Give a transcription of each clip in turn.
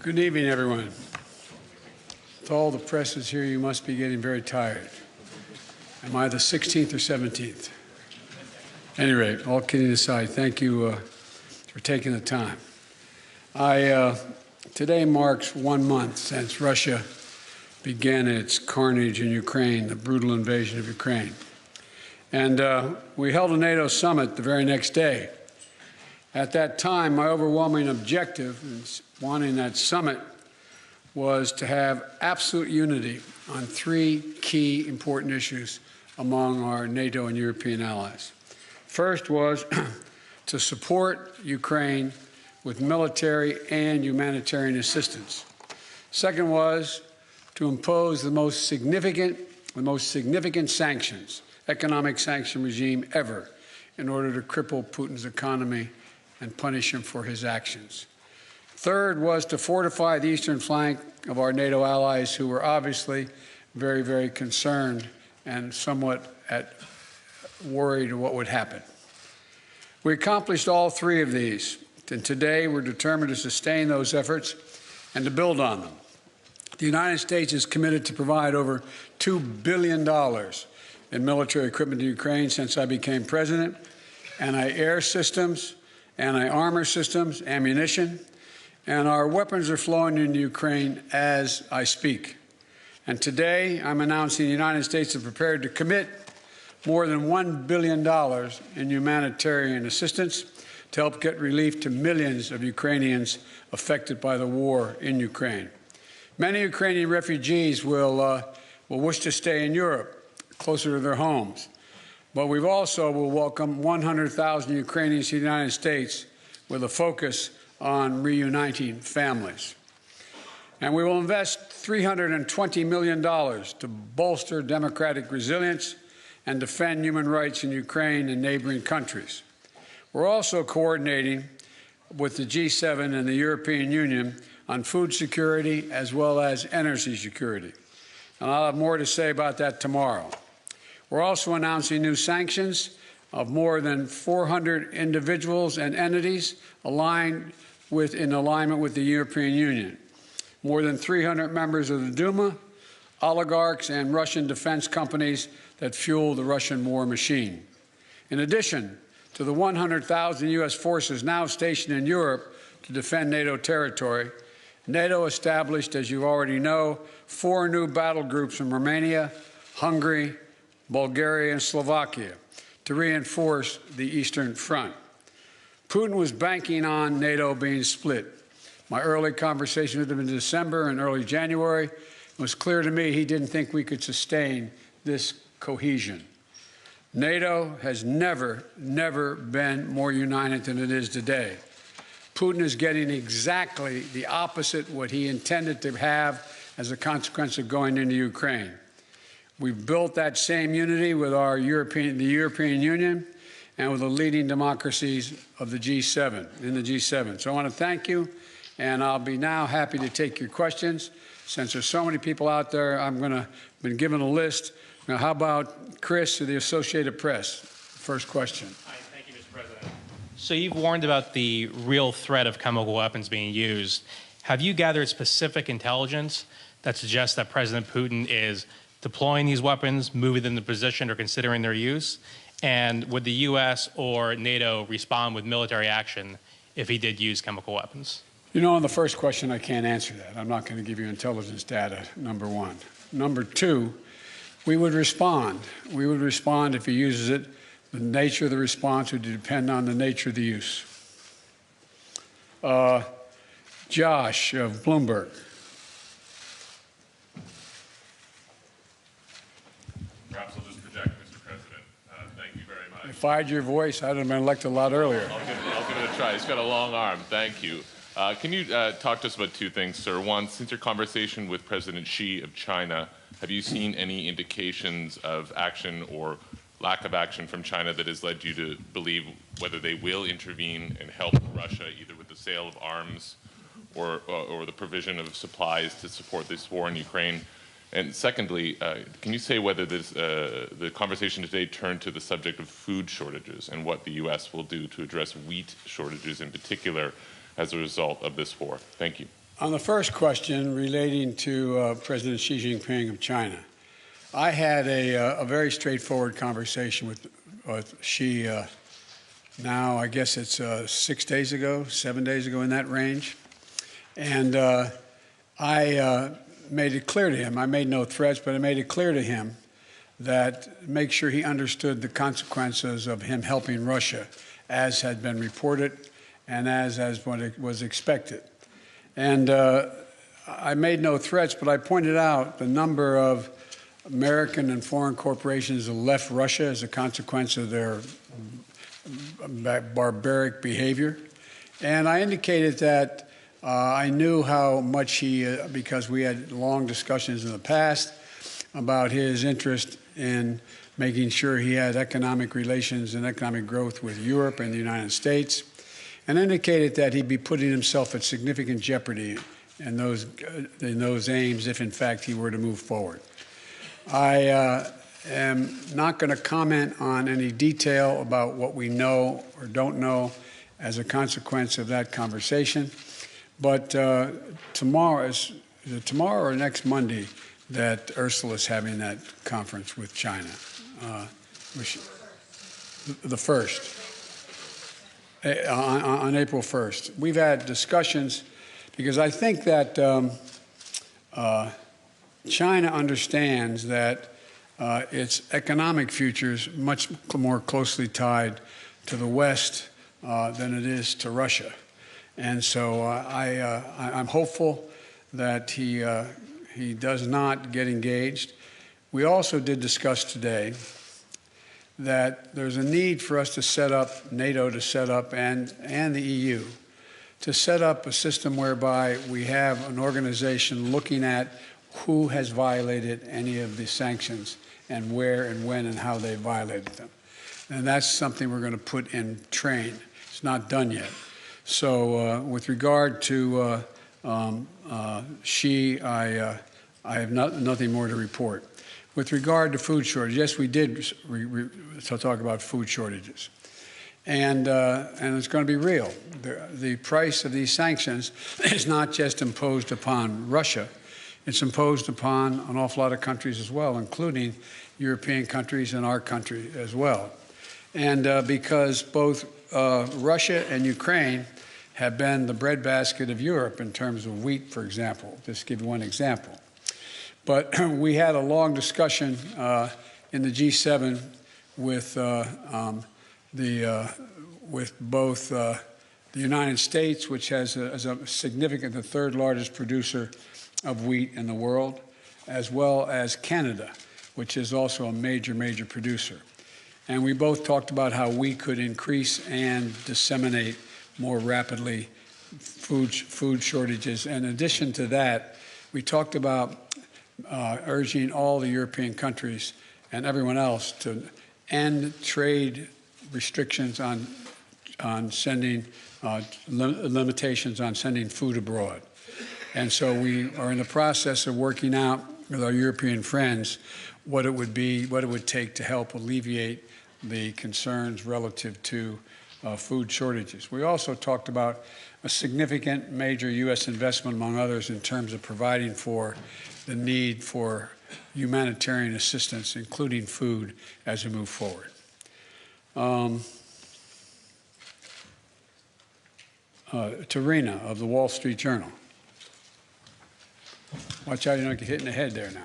Good evening, everyone. With all the presses here, you must be getting very tired. Am I the 16th or 17th? At any rate, all kidding aside, thank you for taking the time. Today marks 1 month since Russia began its carnage in Ukraine, the brutal invasion of Ukraine. And we held a NATO summit the very next day. At that time, my overwhelming objective in wanting that summit was to have absolute unity on 3 key important issues among our NATO and European allies. First was to support Ukraine with military and humanitarian assistance. Second was to impose the most significant sanctions, economic sanction regime ever, in order to cripple Putin's economy and punish him for his actions. Third was to fortify the eastern flank of our NATO allies, who were obviously very, very concerned and somewhat worried what would happen. We accomplished all 3 of these, and today we're determined to sustain those efforts and to build on them. The United States is committed to provide over $2 billion in military equipment to Ukraine since I became president, anti-air systems, anti-armor systems, ammunition, and our weapons are flowing into Ukraine as I speak. And today, I'm announcing the United States is prepared to commit more than $1 billion in humanitarian assistance to help get relief to millions of Ukrainians affected by the war in Ukraine. Many Ukrainian refugees will wish to stay in Europe, closer to their homes. But we also will welcome 100,000 Ukrainians to the United States with a focus on reuniting families. And we will invest $320 million to bolster democratic resilience and defend human rights in Ukraine and neighboring countries. We're also coordinating with the G7 and the European Union on food security as well as energy security. And I'll have more to say about that tomorrow. We're also announcing new sanctions of more than 400 individuals and entities in alignment with the European Union. More than 300 members of the Duma, oligarchs, and Russian defense companies that fuel the Russian war machine. In addition to the 100,000 U.S. forces now stationed in Europe to defend NATO territory, NATO established, as you already know, 4 new battle groups in Romania, Hungary, Bulgaria, and Slovakia to reinforce the Eastern Front. Putin was banking on NATO being split. My early conversation with him in December and early January, it was clear to me he didn't think we could sustain this cohesion. NATO has never been more united than it is today. Putin is getting exactly the opposite what he intended to have as a consequence of going into Ukraine. We've built that same unity with the European Union and with the leading democracies of the G7, in the G7. So I want to thank you, and I'll be now happy to take your questions. Since there's so many people out there, been given a list. Now, how about Chris of the Associated Press? First question. Hi, thank you, Mr. President. So you've warned about the real threat of chemical weapons being used. Have you gathered specific intelligence that suggests that President Putin is deploying these weapons, moving them to position, or considering their use? And would the U.S. or NATO respond with military action if he did use chemical weapons? You know, on the first question, I can't answer that. I'm not going to give you intelligence data, number one. Number two, we would respond. We would respond if he uses it. The nature of the response would depend on the nature of the use. Josh of Bloomberg. Perhaps I'll just project, Mr. President. Thank you very much. If I had your voice, I'd have been elected a lot earlier. I'll give it a try. He's got a long arm. Thank you. Can you talk to us about 2 things, sir? One, since your conversation with President Xi of China, have you seen any indications of action or lack of action from China that has led you to believe whether they will intervene and help Russia, either with the sale of arms or the provision of supplies to support this war in Ukraine? And secondly, can you say whether the conversation today turned to the subject of food shortages and what the U.S. will do to address wheat shortages in particular as a result of this war? Thank you. On the first question relating to President Xi Jinping of China, I had a very straightforward conversation with Xi now, I guess it's 6 days ago, 7 days ago, in that range. And I made it clear to him, I made no threats, but I made it clear to him that make sure he understood the consequences of him helping Russia, as had been reported and as what it was expected. And I made no threats, but I pointed out the number of American and foreign corporations that left Russia as a consequence of their barbaric behavior. And I indicated that I knew how much he, because we had long discussions in the past about his interest in making sure he had economic relations and economic growth with Europe and the United States, and indicated that he'd be putting himself at significant jeopardy in those aims if, in fact, he were to move forward. I am not going to comment on any detail about what we know or don't know as a consequence of that conversation, but tomorrow or next Monday that Ursula is having that conference with China, the first. On April 1st. We've had discussions because I think that China understands that its economic future is much more closely tied to the West than it is to Russia. And so I'm hopeful that he does not get engaged. We also did discuss today that there's a need for us to set up, NATO to set up, and the EU, to set up a system whereby we have an organization looking at who has violated any of the sanctions and where and when and how they violated them. And that's something we're going to put in train. It's not done yet. So with regard to Xi, I have nothing more to report. With regard to food shortage, yes, we did talk about food shortages. And it's going to be real. The price of these sanctions is not just imposed upon Russia. It's imposed upon an awful lot of countries as well, including European countries and our country as well. And because both Russia and Ukraine have been the breadbasket of Europe in terms of wheat, for example, just to give you one example. But we had a long discussion in the G7 with both the United States, which has a significant, the third largest producer of wheat in the world, as well as Canada, which is also a major, major producer. And we both talked about how we could increase and disseminate more rapidly food shortages. In addition to that, we talked about urging all the European countries and everyone else to end trade restrictions on sending limitations on sending food abroad. And so we are in the process of working out with our European friends what it would take to help alleviate the concerns relative to food shortages. We also talked about a significant major U.S. investment, among others, in terms of providing for the need for humanitarian assistance, including food, as we move forward. Tarina of the Wall Street Journal. Watch out you don't get hit in the head there now.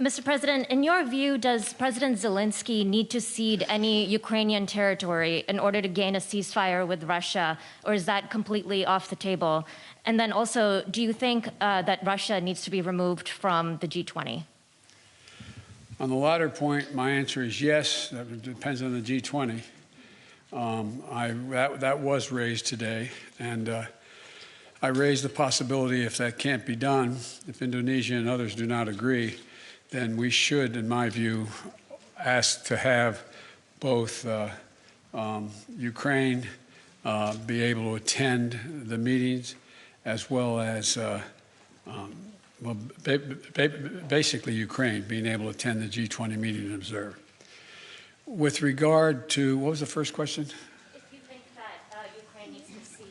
Mr. President, in your view, does President Zelensky need to cede any Ukrainian territory in order to gain a ceasefire with Russia, or is that completely off the table? And then also, do you think that Russia needs to be removed from the G20? On the latter point, my answer is yes. That depends on the G20. That was raised today, and I raised the possibility, if that can't be done, if Indonesia and others do not agree, then we should, in my view, ask to have both Ukraine be able to attend the meetings, as well as basically Ukraine being able to attend the G20 meeting and observe. With regard to, what was the first question? If you think that Ukraine needs to cede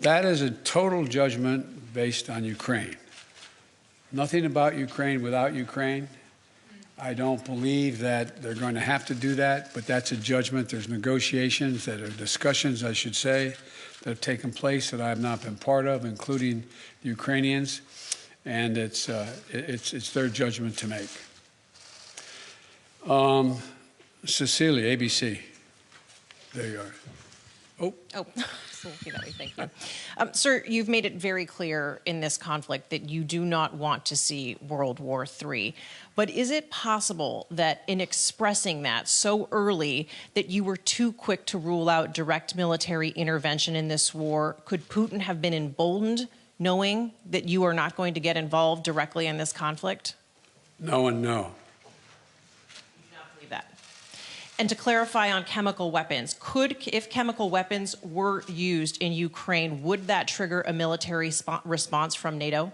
That is a total judgment based on Ukraine. Nothing about Ukraine without Ukraine. I don't believe that they're going to have to do that, but that's a judgment. There's negotiations, that are discussions, I should say, that have taken place that I have not been part of, including the Ukrainians, and it's their judgment to make. Cecilia, ABC. There you are. Oh, thank you. Sir, you've made it very clear in this conflict that you do not want to see World War III. But is it possible that in expressing that so early that you were too quick to rule out direct military intervention in this war? Could Putin have been emboldened knowing that you are not going to get involved directly in this conflict? No and no. That. And to clarify on chemical weapons, if chemical weapons were used in Ukraine, would that trigger a military response from NATO?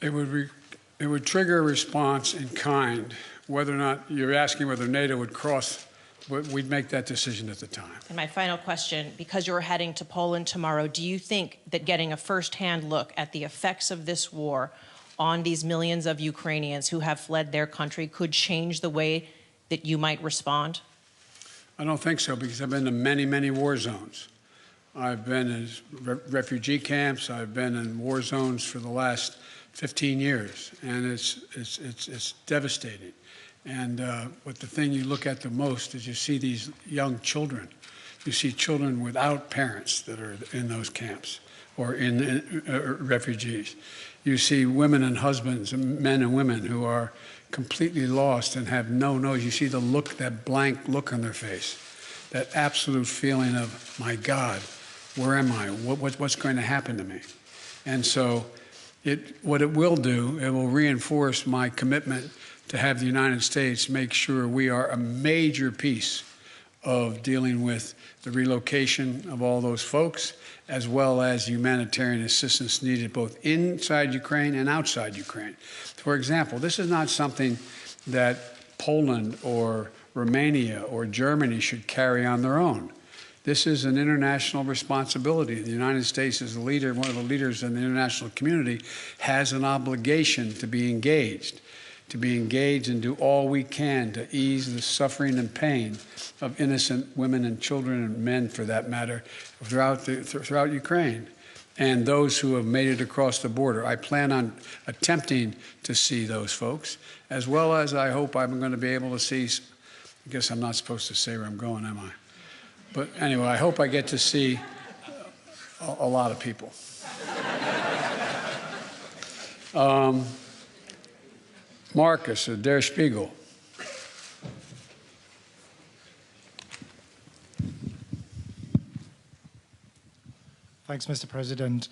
It would trigger a response in kind. Whether or not you're asking whether NATO would cross, we'd make that decision at the time. And my final question, because you're heading to Poland tomorrow, do you think that getting a first-hand look at the effects of this war on these millions of Ukrainians who have fled their country could change the way that you might respond? I don't think so, because I've been to many, many war zones. I've been in refugee camps. I've been in war zones for the last 15 years, and it's devastating. And but the thing you look at the most is you see these young children. You see children without parents that are in those camps or in refugees. You see women and husbands, men and women who are completely lost and have no nose. You see the look, that blank look on their face, that absolute feeling of, my God, where am I? What's going to happen to me? And so what it will do, it will reinforce my commitment to have the United States make sure we are a major piece of dealing with the relocation of all those folks, as well as humanitarian assistance needed both inside Ukraine and outside Ukraine. For example, this is not something that Poland or Romania or Germany should carry on their own. This is an international responsibility. The United States, as a leader, one of the leaders in the international community, has an obligation to be engaged and do all we can to ease the suffering and pain of innocent women and children and men, for that matter, throughout Ukraine, and those who have made it across the border. I plan on attempting to see those folks, as well as I hope I'm going to be able to see, I guess I'm not supposed to say where I'm going, am I? But anyway, I hope I get to see a lot of people. Marcus, Der Spiegel. Thanks, Mr. President.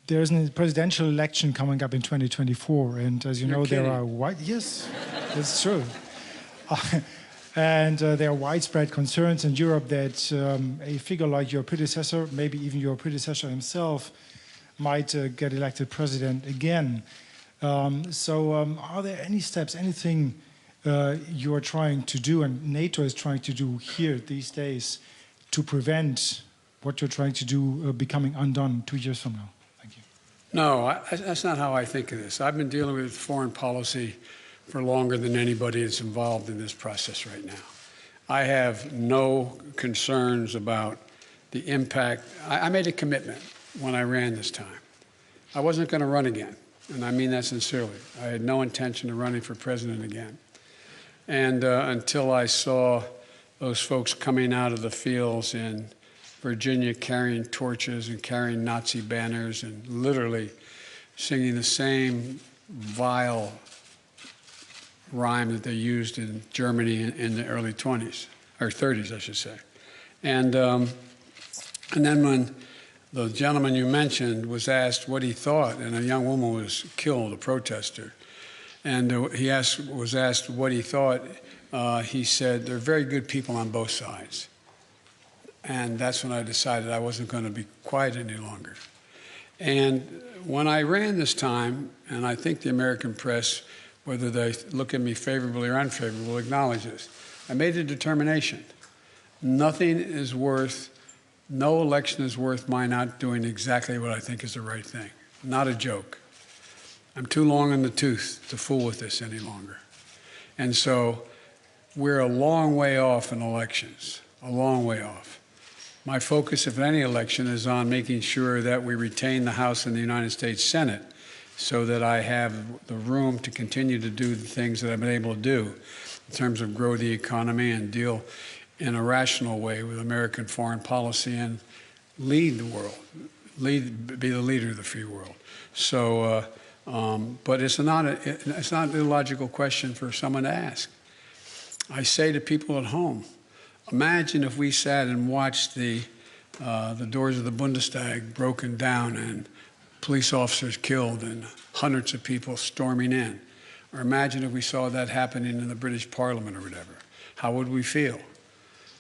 There's a presidential election coming up in 2024, and as you know, kidding. there are yes, that's true. And there are widespread concerns in Europe that a figure like your predecessor, maybe even your predecessor himself, might get elected president again. Are there any steps, anything you are trying to do and NATO is trying to do here these days to prevent what you're trying to do becoming undone 2 years from now? Thank you. No, that's not how I think of this. I've been dealing with foreign policy for longer than anybody that's involved in this process right now. I have no concerns about the impact. I made a commitment when I ran this time. I wasn't going to run again, and I mean that sincerely. I had no intention of running for president again. And until I saw those folks coming out of the fields in Virginia carrying torches and carrying Nazi banners and literally singing the same vile rhyme that they used in Germany in the early 20s, or 30s, I should say. And then when the gentleman you mentioned was asked what he thought, and a young woman was killed, a protester, and he was asked what he thought, he said, "They're very good people on both sides." And that's when I decided I wasn't going to be quiet any longer. And when I ran this time, and I think the American press, whether they look at me favorably or unfavorably, will acknowledge this, I made a determination. Nothing is worth No election is worth my not doing exactly what I think is the right thing. Not a joke. I'm too long in the tooth to fool with this any longer. And so we're a long way off in elections, a long way off. My focus, if any election, is on making sure that we retain the House and the United States Senate so that I have the room to continue to do the things that I've been able to do in terms of grow the economy and deal in a rational way with American foreign policy and lead the world, be the leader of the free world. So, but it's not an illogical question for someone to ask. I say to people at home, imagine if we sat and watched the doors of the Bundestag broken down and police officers killed and hundreds of people storming in. Or imagine if we saw that happening in the British Parliament or whatever. How would we feel?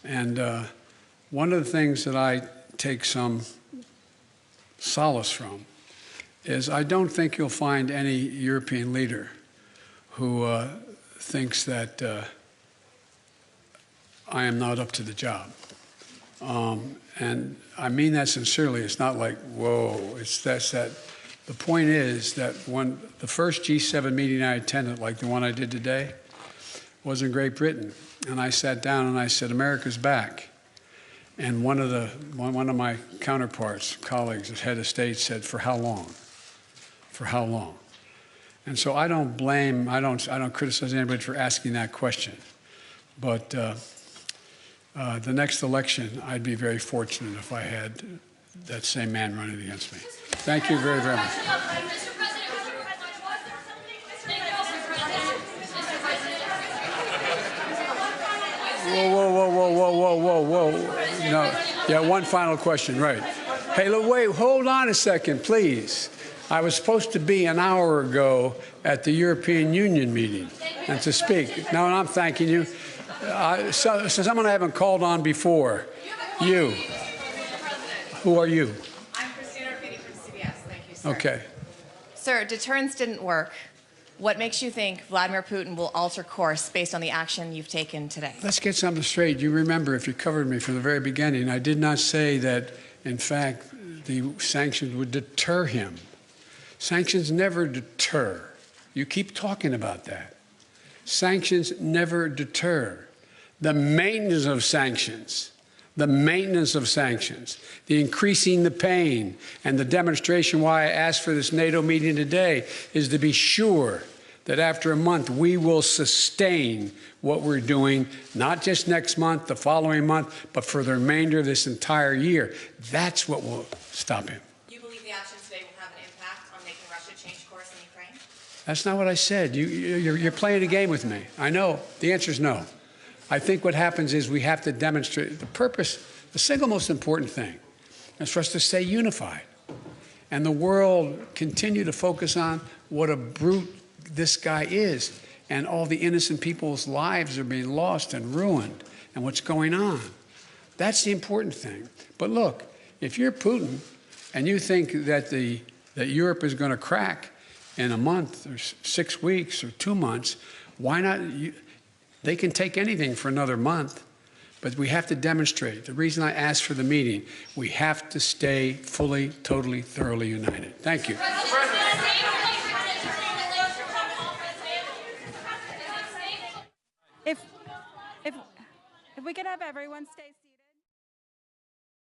And one of the things that I take some solace from is I don't think you'll find any European leader who thinks that I am not up to the job. And I mean that sincerely. It's not like, whoa, it's that. The point is that when the first G7 meeting I attended, like the one I did today, was in Great Britain. And I sat down and I said, America's back. And one of my counterparts, colleagues, as head of state, said, for how long? For how long? And so I don't blame, I don't criticize anybody for asking that question. But the next election, I'd be very fortunate if I had that same man running against me. Thank you very, very much. Whoa. No. Yeah, one final question, right. Hey, look, wait, hold on a second, please. I was supposed to be an hour ago at the European Union meeting and to speak. No, I'm thanking you. So someone I haven't called on before. You. Who are you? I'm Christina Rafiti from CBS. Thank you, sir. Okay. Sir, deterrence didn't work. What makes you think Vladimir Putin will alter course based on the action you've taken today? Let's get something straight. You remember, if you covered me from the very beginning, I did not say that, in fact, the sanctions would deter him. Sanctions never deter. You keep talking about that. Sanctions never deter. The maintenance of sanctions, the increasing the pain, and the demonstration why I asked for this NATO meeting today is to be sure that after a month we will sustain what we're doing, not just next month, the following month, but for the remainder of this entire year. That's what will stop him. You believe the actions today will have an impact on making Russia change course in Ukraine? That's not what I said. You're playing a game with me. I know. The answer is no. I think what happens is we have to demonstrate the purpose. The single most important thing is for us to stay unified. And the world continue to focus on what a brute this guy is. And all the innocent people's lives are being lost and ruined and what's going on. That's the important thing. But look, if you're Putin and you think that that Europe is going to crack in a month or 6 weeks or 2 months, why not? They can take anything for another month, but we have to demonstrate. The reason I asked for the meeting, we have to stay fully, totally, thoroughly united. Thank you. If we could have everyone stay seated.